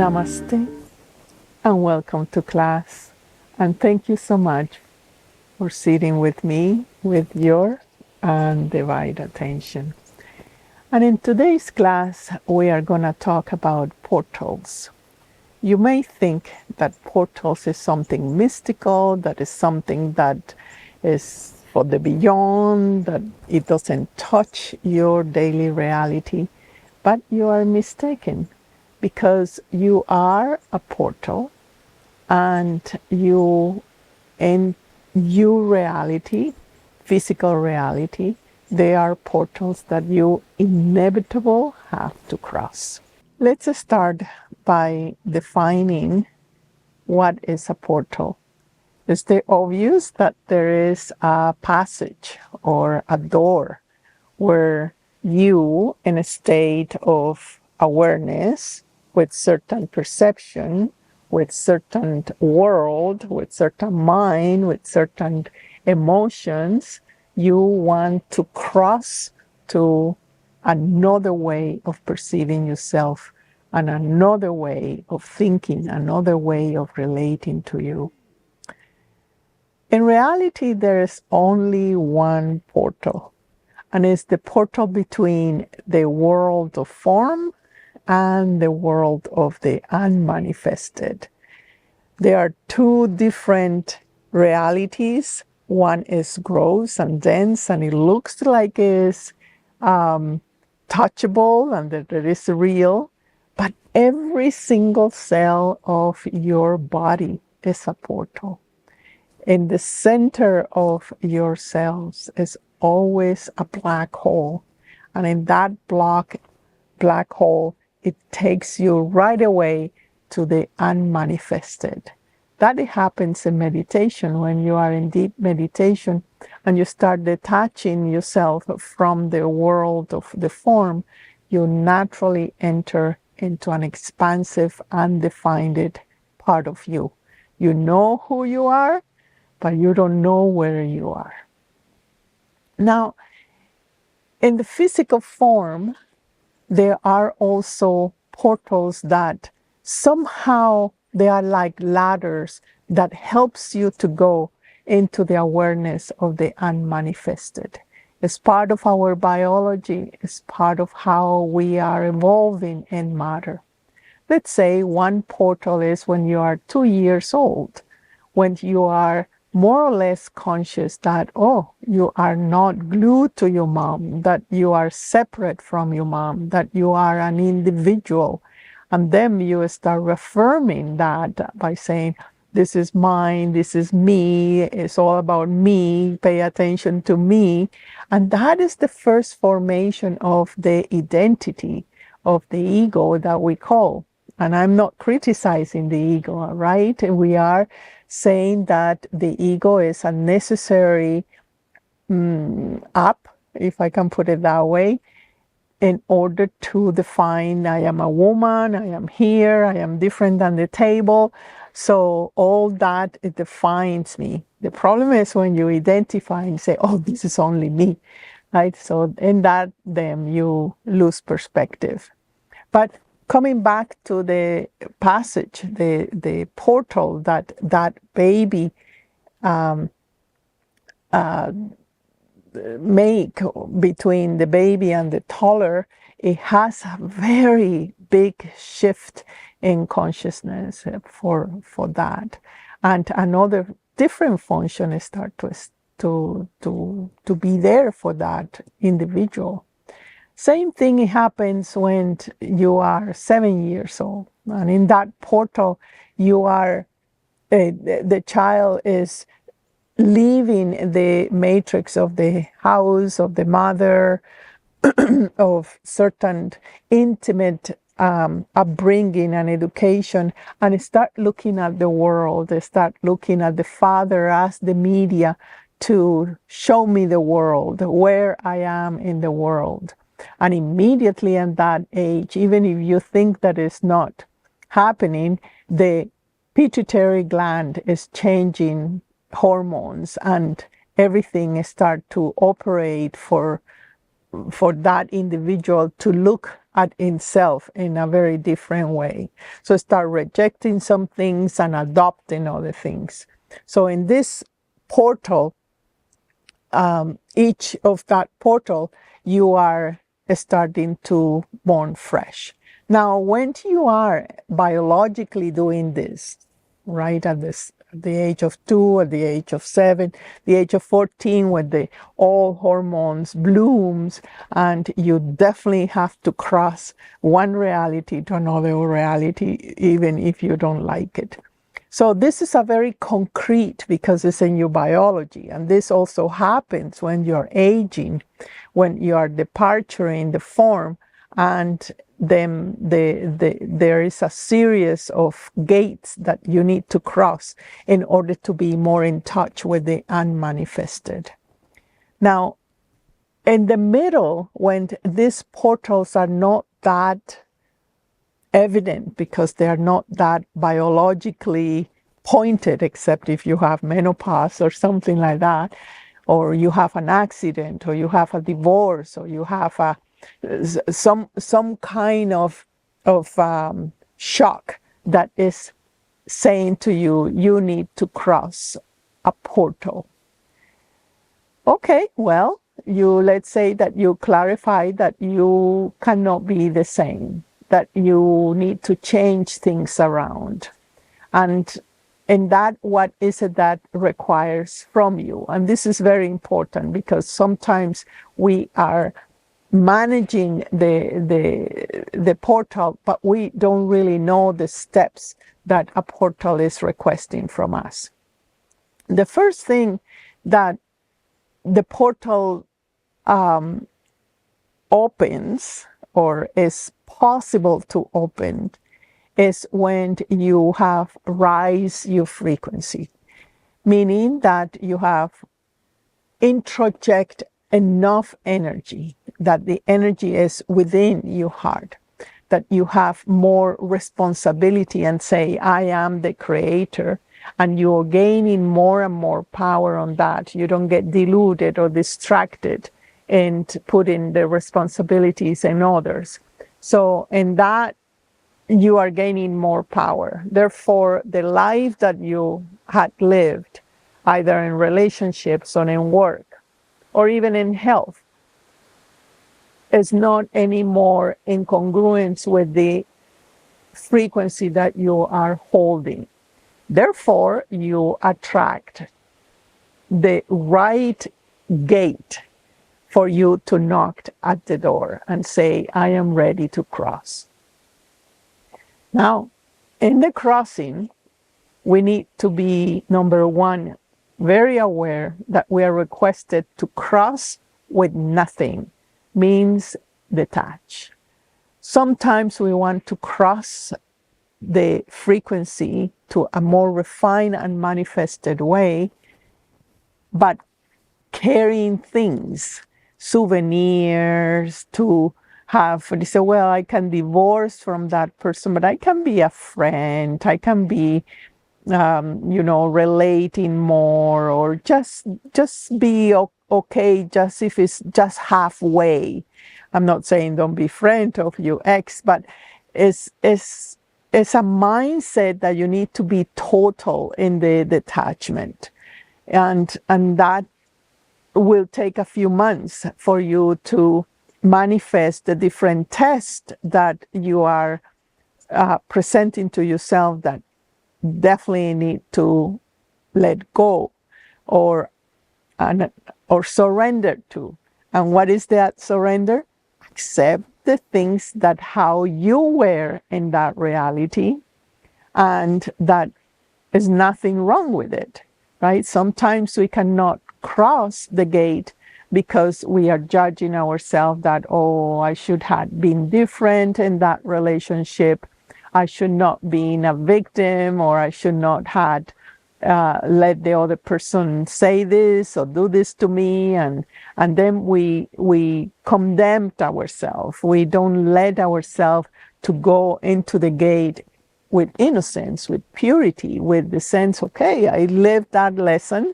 Namaste and welcome to class. And thank you so much for sitting with me with your undivided attention. And in today's class, we are going to talk about portals. You may think that portals is something mystical, that is something that is for the beyond, that it doesn't touch your daily reality, but you are mistaken because you are a portal and you in your reality, physical reality, they are portals that you inevitably have to cross. Let's start by defining what is a portal. It's the obvious that there is a passage or a door where you, in a state of awareness, with certain perception, with certain world, with certain mind, with certain emotions, you want to cross to another way of perceiving yourself and another way of thinking, another way of relating to you. In reality, there is only one portal, and it's the portal between the world of form and the world of the unmanifested. There are two different realities. One is gross and dense, and it looks like it's touchable and that it is real, but every single cell of your body is a portal. In the center of your cells is always a black hole. And in that black hole, it takes you right away to the unmanifested. That happens in meditation. When you are in deep meditation and you start detaching yourself from the world of the form, you naturally enter into an expansive, undefined part of you. You know who you are, but you don't know where you are. Now, in the physical form, there are also portals that somehow they are like ladders that helps you to go into the awareness of the unmanifested. It's part of our biology. It's part of how we are evolving in matter. Let's say one portal is when you are 2 years old, when you are more or less conscious that, oh, you are not glued to your mom, that you are separate from your mom, that you are an individual. And then you start reaffirming that by saying, this is mine, this is me, it's all about me, pay attention to me. And that is the first formation of the identity of the ego that we call. And I'm not criticizing the ego, right? We are saying that the ego is a necessary up, if I can put it that way, in order to define I am a woman, I am here, I am different than the table. So all that, it defines me. The problem is when you identify and say, oh, this is only me, right? So in that, then you lose perspective. But coming back to the passage, the portal that baby make between the baby and the toddler, it has a very big shift in consciousness for that. And another different function start to be there for that individual. Same thing happens when you are 7 years old. And in that portal, you are, the child is leaving the matrix of the house, of the mother, of certain intimate upbringing and education, and start looking at the world, start looking at the father as the media to show me the world, where I am in the world. And immediately at that age, even if you think that it's not happening, the pituitary gland is changing hormones and everything start to operate for that individual to look at itself in a very different way. So start rejecting some things and adopting other things. So in this portal, each of that portal, you are starting to born fresh. Now, when you are biologically doing this, right at the age of 2, at the age of 7, the age of 14, when all hormones blooms, and you definitely have to cross one reality to another reality, even if you don't like it. So this is a very concrete, because it's in your biology, and this also happens when you're aging, when you are departuring the form, and then there is a series of gates that you need to cross in order to be more in touch with the unmanifested. Now, in the middle, when these portals are not that evident, because they are not that biologically pointed, except if you have menopause or something like that, or you have an accident, or you have a divorce, or you have some kind of shock that is saying to you, you need to cross a portal. Okay, well, let's say that you clarify that you cannot be the same, that you need to change things around. And that, what is it that requires from you? And this is very important, because sometimes we are managing the portal, but we don't really know the steps that a portal is requesting from us. The first thing that the portal opens, or is possible to open, is when you have raised your frequency, meaning that you have introject enough energy, that the energy is within your heart, that you have more responsibility and say, I am the creator, and you're gaining more and more power on that. You don't get deluded or distracted and putting the responsibilities in others. So in that, you are gaining more power. Therefore, the life that you had lived, either in relationships or in work, or even in health, is not anymore in congruence with the frequency that you are holding. Therefore, you attract the right gate for you to knock at the door and say, I am ready to cross. Now, in the crossing, we need to be, number one, very aware that we are requested to cross with nothing, means detach. Sometimes we want to cross the frequency to a more refined and manifested way, but carrying things, souvenirs, to have, they say, well, I can divorce from that person, but I can be a friend, I can be relating more, or just be okay, just if it's just halfway. I'm not saying don't be friend of your ex, but it's a mindset that you need to be total in the detachment, and that will take a few months for you to manifest the different tests that you are presenting to yourself, that definitely need to let go or surrender to. And what is that surrender? Accept the things that how you were in that reality, and that is nothing wrong with it, right? Sometimes we cannot cross the gate because we are judging ourselves that, oh, I should have been different in that relationship. I should not be a victim, or I should not have let the other person say this or do this to me, and then we condemn ourselves. We don't let ourselves to go into the gate with innocence, with purity, with the sense, okay, I lived that lesson,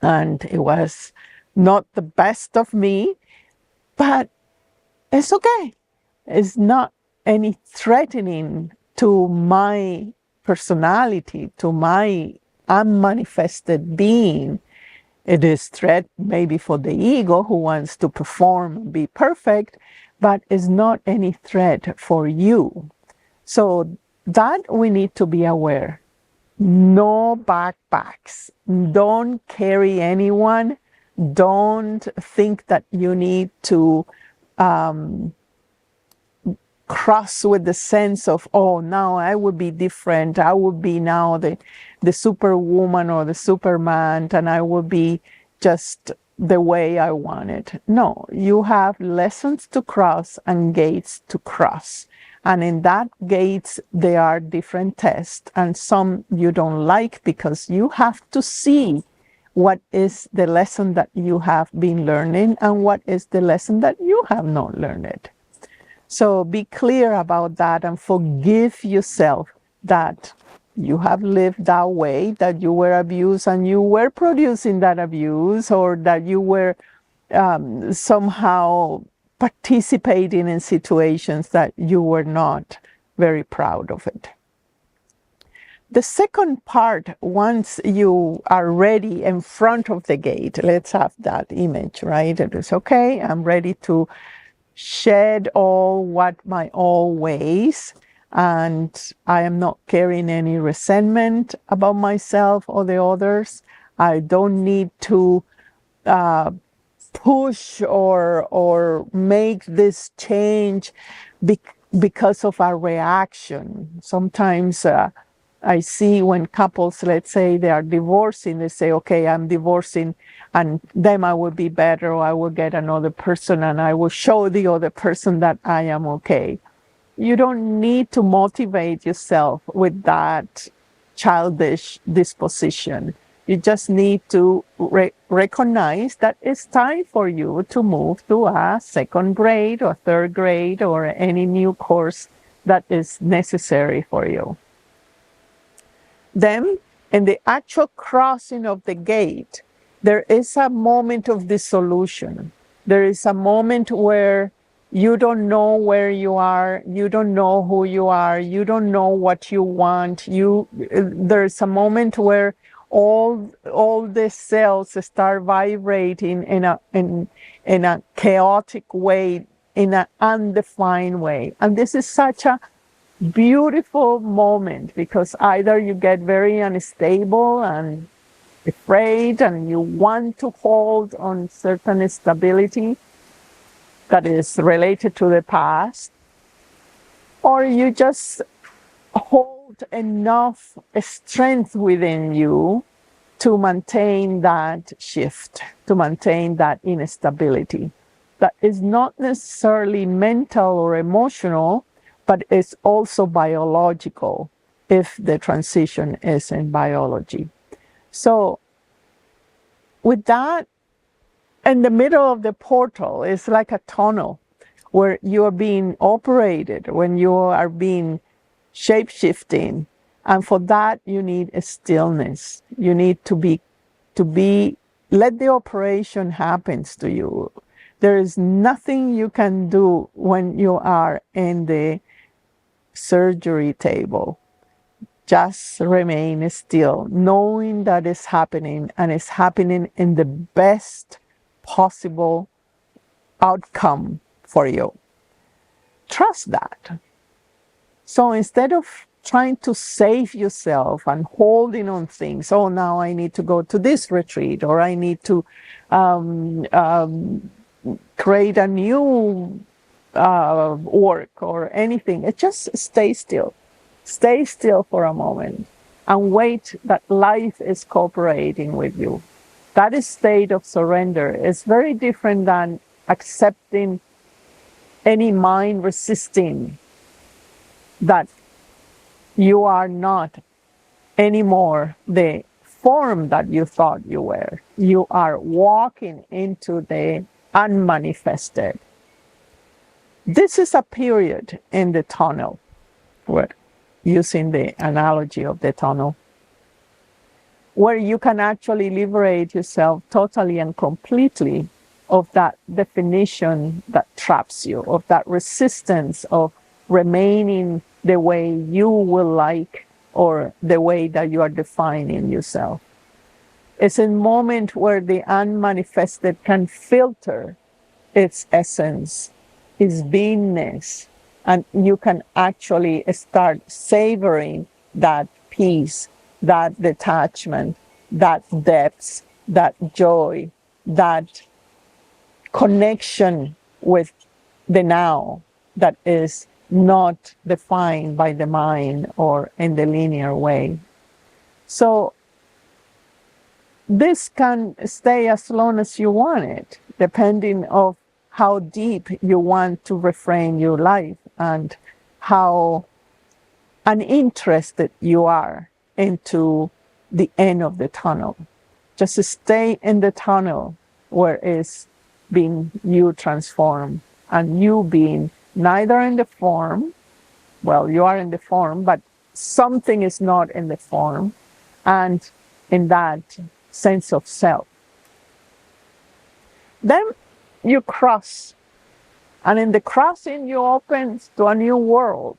and it was not the best of me, but it's okay. is not any threatening to my personality, to my unmanifested being. It is threat maybe for the ego who wants to perform and be perfect, but is not any threat for you. So that we need to be aware. No backpacks. Don't carry anyone. Don't think that you need to cross with the sense of, oh, now I would be different. I would be now the superwoman or the superman, and I would be just the way I want it. No, you have lessons to cross and gates to cross. And in that gates, there are different tests, and some you don't like because you have to see what is the lesson that you have been learning and what is the lesson that you have not learned. So be clear about that and forgive yourself that you have lived that way, that you were abused and you were producing that abuse, or that you were somehow participating in situations that you were not very proud of it. The second part, once you are ready in front of the gate, let's have that image, right? It is okay, I'm ready to shed all what my old ways, and I am not carrying any resentment about myself or the others. I don't need to push or make this change because of a reaction. Sometimes I see when couples, let's say they are divorcing, they say, okay, I'm divorcing, and then I will be better, or I will get another person and I will show the other person that I am okay. You don't need to motivate yourself with that childish disposition. You just need to recognize that it's time for you to move to a second grade or third grade or any new course that is necessary for you. Then, in the actual crossing of the gate, there is a moment of dissolution. There is a moment where you don't know where you are, you don't know who you are, you don't know what you want. There's a moment where all the cells start vibrating in a chaotic way, in an undefined way. And this is such a beautiful moment, because either you get very unstable and afraid and you want to hold on certain stability that is related to the past, or you just hold enough strength within you to maintain that shift, to maintain that instability. That is not necessarily mental or emotional, but it's also biological if the transition is in biology. So with that, in the middle of the portal is like a tunnel where you are being operated, when you are being shape-shifting. And for that, you need a stillness. You need to let the operation happen to you. There is nothing you can do when you are in the surgery table. Just remain still, knowing that it's happening, and it's happening in the best possible outcome for you. Trust that. So instead of trying to save yourself and holding on things, oh, now I need to go to this retreat, or I need to create a new work or anything, it just stay still. Stay still for a moment and wait that life is cooperating with you. That is state of surrender. It's very different than accepting any mind resisting that you are not anymore the form that you thought you were. You are walking into the unmanifested. This is a period in the tunnel, where, using the analogy of the tunnel, where you can actually liberate yourself totally and completely of that definition that traps you, of that resistance of remaining the way you will like or the way that you are defining yourself. It's a moment where the unmanifested can filter its essence, its beingness, and you can actually start savoring that peace, that detachment, that depth, that joy, that connection with the now that is not defined by the mind or in the linear way. So this can stay as long as you want it, depending on how deep you want to reframe your life and how uninterested you are into the end of the tunnel. Just stay in the tunnel where it's being you transformed and you being neither in the form, well, you are in the form, but something is not in the form, and in that sense of self. Then you cross, and in the crossing you open to a new world.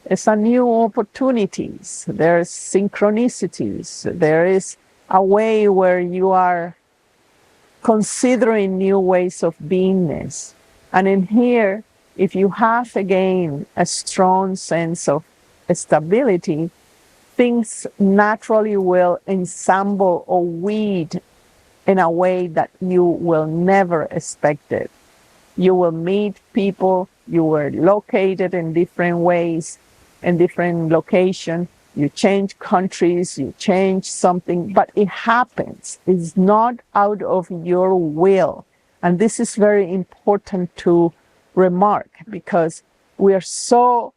It's a new opportunities. There's synchronicities. There is a way where you are considering new ways of beingness. And in here, if you have again a strong sense of stability, things naturally will ensemble or weed in a way that you will never expect it. You will meet people, you were located in different ways, in different locations, you change countries, you change something, but it happens. It's not out of your will. And this is very important to remark because we are so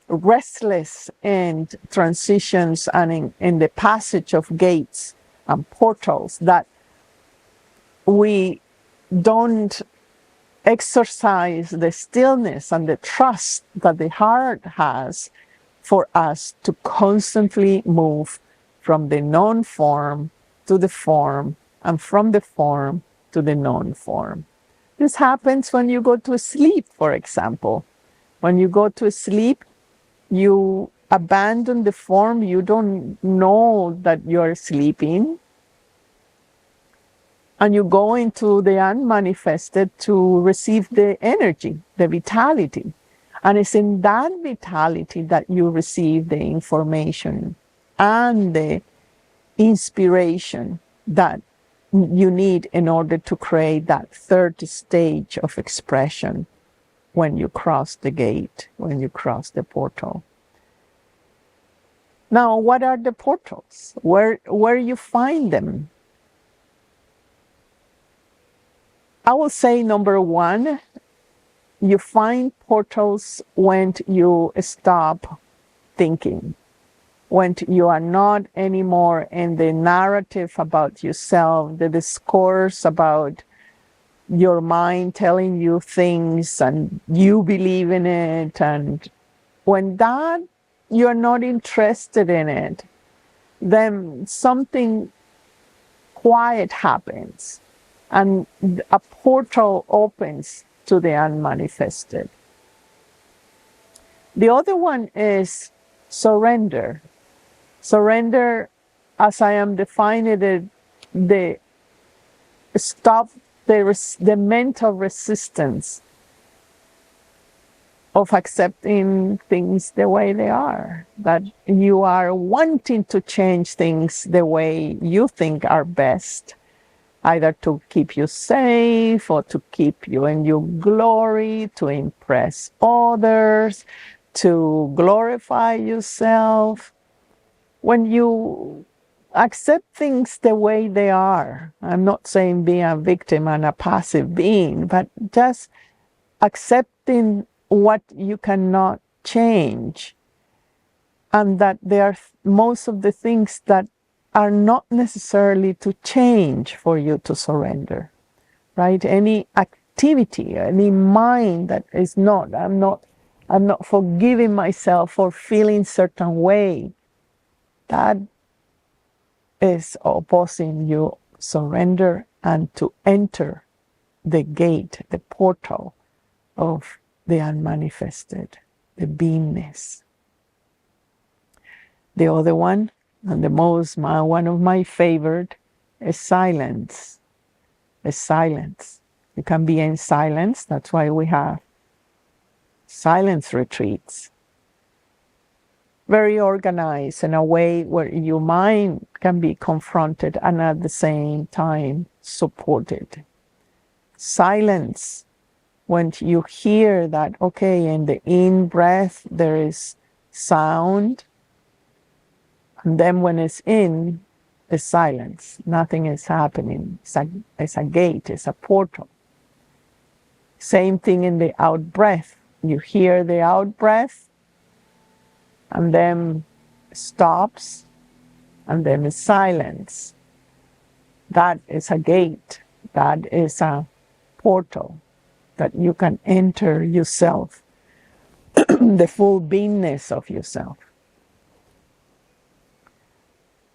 restless in transitions and in the passage of gates and portals that we don't exercise the stillness and the trust that the heart has for us to constantly move from the non-form to the form and from the form to the non-form. This happens when you go to sleep, for example. When you go to sleep, you abandon the form, you don't know that you're sleeping, and you go into the unmanifested to receive the energy, the vitality. And it's in that vitality that you receive the information and the inspiration that you need in order to create that third stage of expression when you cross the gate, when you cross the portal. Now, what are the portals? Where you find them? I will say number one, you find portals when you stop thinking, when you are not anymore in the narrative about yourself, the discourse about your mind telling you things and you believe in it. And when that you're not interested in it, then something quiet happens and a portal opens to the unmanifested. The other one is surrender. Surrender, as I am defining it, the stop the mental resistance of accepting things the way they are, that you are wanting to change things the way you think are best, either to keep you safe or to keep you in your glory, to impress others, to glorify yourself. When you accept things the way they are, I'm not saying being a victim and a passive being, but just accepting what you cannot change, and that there are most of the things that are not necessarily to change for you to surrender, right? Any activity, any mind that is not, I'm not forgiving myself for feeling certain way, that is opposing you surrender and to enter the gate, the portal of the unmanifested, the beingness. The other one, and one of my favorite, is silence. Is silence. You can be in silence. That's why we have silence retreats. Very organized in a way where your mind can be confronted and at the same time supported. Silence, when you hear that, okay, in the in-breath there is sound, and then when it's in, it's silence. Nothing is happening. It's a gate, it's a portal. Same thing in the out-breath. You hear the out-breath, and then stops, and then it's silence. That is a gate. That is a portal that you can enter yourself, the full beingness of yourself.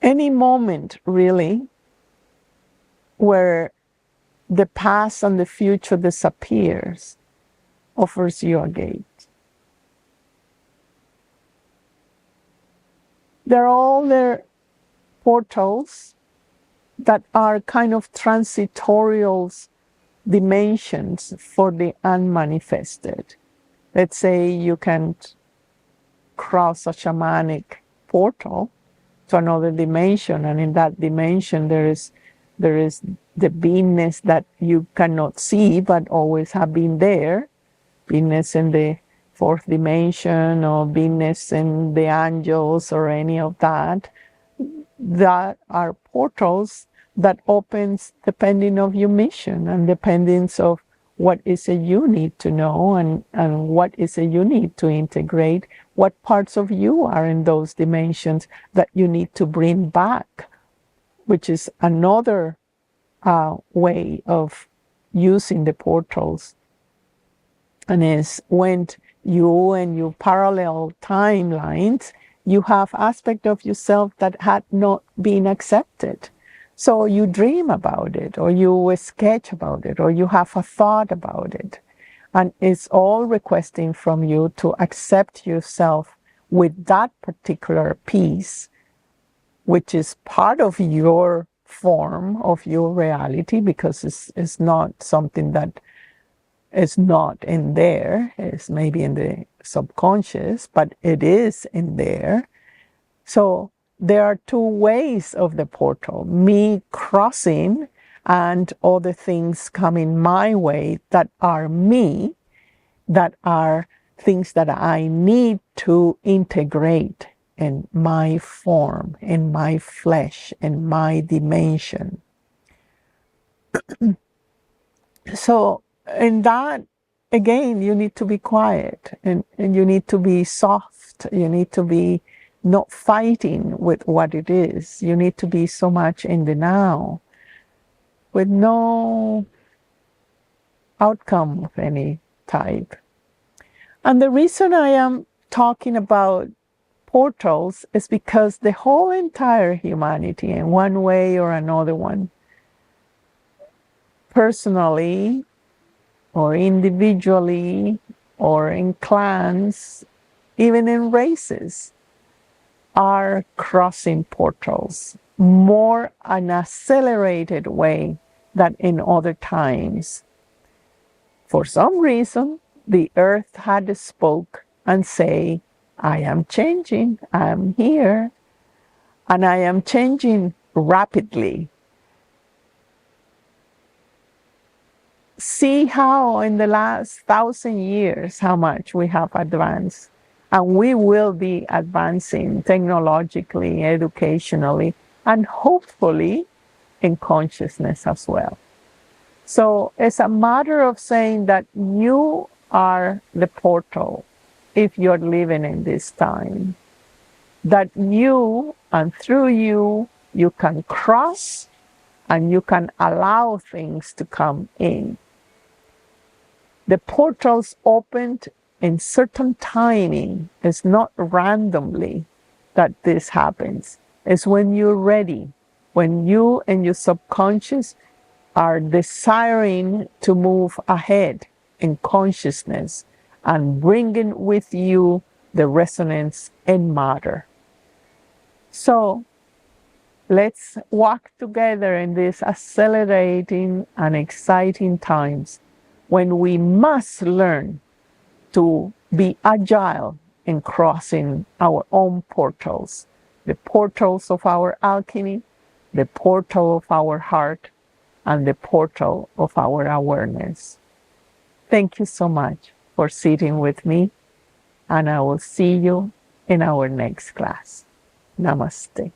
Any moment, really, where the past and the future disappears offers you a gate. They're all their portals that are kind of transitorial dimensions for the unmanifested. Let's say you can cross a shamanic portal to another dimension, and in that dimension there is the beingness that you cannot see but always have been there, beingness in the fourth dimension or beingness in the angels or any of that. That are portals that opens depending of your mission and depending of what is it you need to know and what is it you need to integrate, what parts of you are in those dimensions that you need to bring back, which is another way of using the portals. And is when you and your parallel timelines, you have aspect of yourself that had not been accepted. So you dream about it, or you sketch about it, or you have a thought about it. And it's all requesting from you to accept yourself with that particular piece, which is part of your form of your reality, because it's not something that is not in there. It's maybe in the subconscious, but it is in there. So there are two ways of the portal: me crossing and other things coming my way that are me, that are things that I need to integrate in my form, in my flesh, in my dimension. So in that, again, you need to be quiet, and you need to be soft. You need to be not fighting with what it is. You need to be so much in the now with no outcome of any type. And the reason I am talking about portals is because the whole entire humanity, in one way or another one, personally or individually or in clans, even in races, are crossing portals more an accelerated way than in other times. For some reason, the earth had spoke and say, I am changing, I am here, and I am changing rapidly. See how in the last 1,000 years, how much we have advanced. And we will be advancing technologically, educationally, and hopefully in consciousness as well. So it's a matter of saying that you are the portal if you're living in this time. That you, and through you, you can cross and you can allow things to come in. The portals opened in certain timing. It's not randomly that this happens. It's when you're ready, when you and your subconscious are desiring to move ahead in consciousness and bringing with you the resonance in matter. So let's walk together in these accelerating and exciting times when we must learn to be agile in crossing our own portals, the portals of our alchemy, the portal of our heart, and the portal of our awareness. Thank you so much for sitting with me, and I will see you in our next class. Namaste.